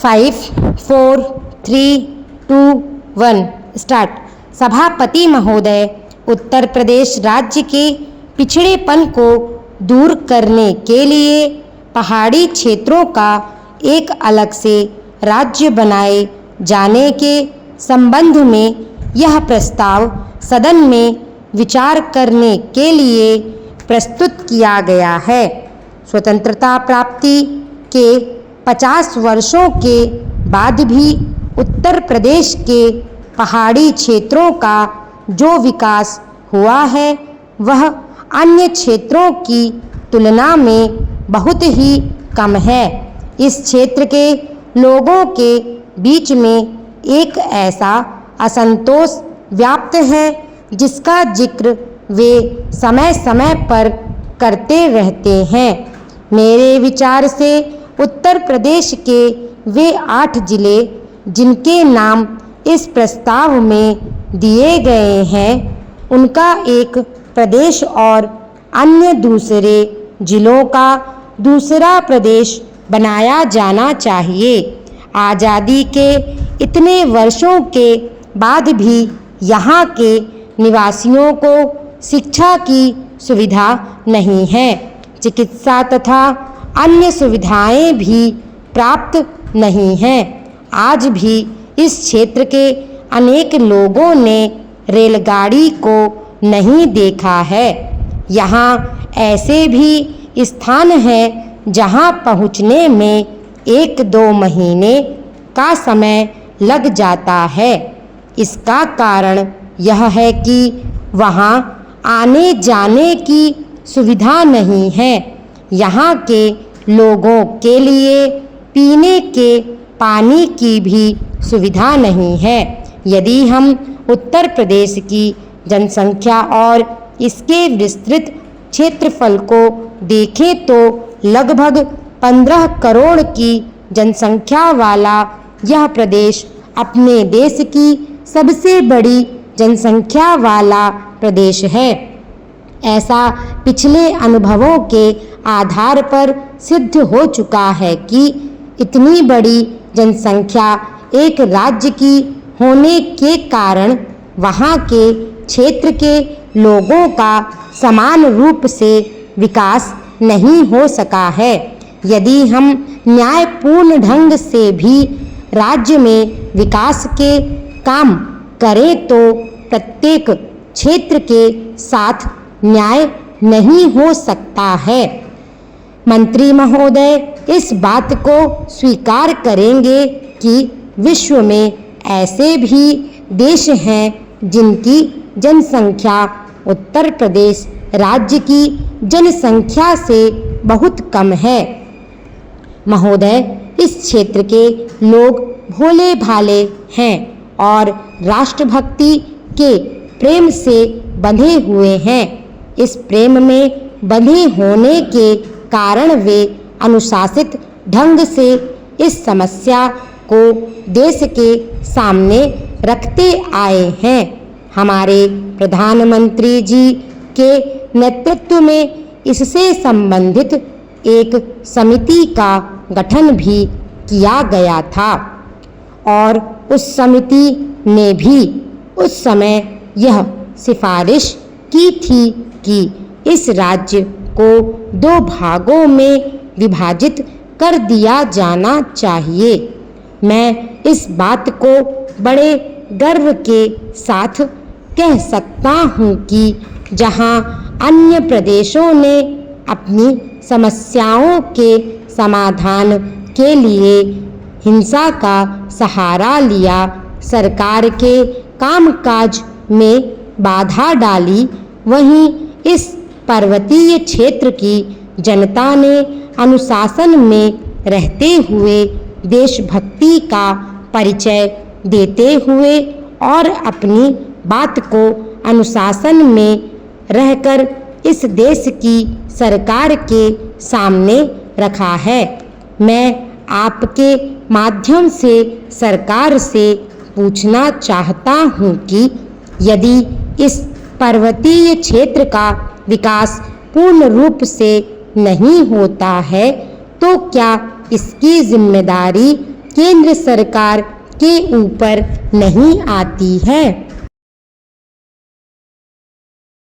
5, 4, 3, 2, 1 start. सभापति महोदय, उत्तर प्रदेश राज्य के पिछड़ेपन को दूर करने के लिए पहाड़ी क्षेत्रों का एक अलग से राज्य बनाए जाने के संबंध में यह प्रस्ताव सदन में विचार करने के लिए प्रस्तुत किया गया है। स्वतंत्रता प्राप्ति के 50 वर्षों के बाद भी उत्तर प्रदेश के पहाड़ी क्षेत्रों का जो विकास हुआ है वह अन्य क्षेत्रों की तुलना में बहुत ही कम है। इस क्षेत्र के लोगों के बीच में एक ऐसा असंतोष व्याप्त है जिसका जिक्र वे समय समय पर करते रहते हैं। मेरे विचार से उत्तर प्रदेश के वे 8 जिले जिनके नाम इस प्रस्ताव में दिए गए हैं उनका एक प्रदेश और अन्य दूसरे जिलों का दूसरा प्रदेश बनाया जाना चाहिए। आज़ादी के इतने वर्षों के बाद भी यहाँ के निवासियों को शिक्षा की सुविधा नहीं है। चिकित्सा तथा अन्य सुविधाएं भी प्राप्त नहीं हैं। आज भी इस क्षेत्र के अनेक लोगों ने रेलगाड़ी को नहीं देखा है। यहाँ ऐसे भी स्थान हैं जहाँ पहुँचने में 1-2 महीने का समय लग जाता है। इसका कारण यह है कि वहाँ आने जाने की सुविधा नहीं है। यहाँ के लोगों के लिए पीने के पानी की भी सुविधा नहीं है। यदि हम उत्तर प्रदेश की जनसंख्या और इसके विस्तृत क्षेत्रफल को देखें तो लगभग 15 करोड़ की जनसंख्या वाला यह प्रदेश अपने देश की सबसे बड़ी जनसंख्या वाला प्रदेश है। ऐसा पिछले अनुभवों के आधार पर सिद्ध हो चुका है कि इतनी बड़ी जनसंख्या एक राज्य की होने के कारण वहाँ के क्षेत्र के लोगों का समान रूप से विकास नहीं हो सका है। यदि हम न्यायपूर्ण ढंग से भी राज्य में विकास के काम करें तो प्रत्येक क्षेत्र के साथ न्याय नहीं हो सकता है। मंत्री महोदय इस बात को स्वीकार करेंगे कि विश्व में ऐसे भी देश हैं जिनकी जनसंख्या उत्तर प्रदेश राज्य की जनसंख्या से बहुत कम है। महोदय, इस क्षेत्र के लोग भोले भाले हैं और राष्ट्रभक्ति के प्रेम से बंधे हुए हैं। इस प्रेम में बंधे होने के कारण वे अनुशासित ढंग से इस समस्या को देश के सामने रखते आए हैं। हमारे प्रधानमंत्री जी के नेतृत्व में इससे संबंधित एक समिति का गठन भी किया गया था और उस समिति ने भी उस समय यह सिफारिश की थी कि इस राज्य को 2 भागों में विभाजित कर दिया जाना चाहिए। मैं इस बात को बड़े गर्व के साथ कह सकता हूँ कि जहाँ अन्य प्रदेशों ने अपनी समस्याओं के समाधान के लिए हिंसा का सहारा लिया, सरकार के कामकाज में बाधा डाली, वहीं इस पर्वतीय क्षेत्र की जनता ने अनुशासन में रहते हुए देशभक्ति का परिचय देते हुए और अपनी बात को अनुशासन में रहकर इस देश की सरकार के सामने रखा है। मैं आपके माध्यम से सरकार से पूछना चाहता हूँ कि यदि इस पर्वतीय क्षेत्र का विकास पूर्ण रूप से नहीं होता है तो क्या इसकी जिम्मेदारी केंद्र सरकार के ऊपर नहीं आती है।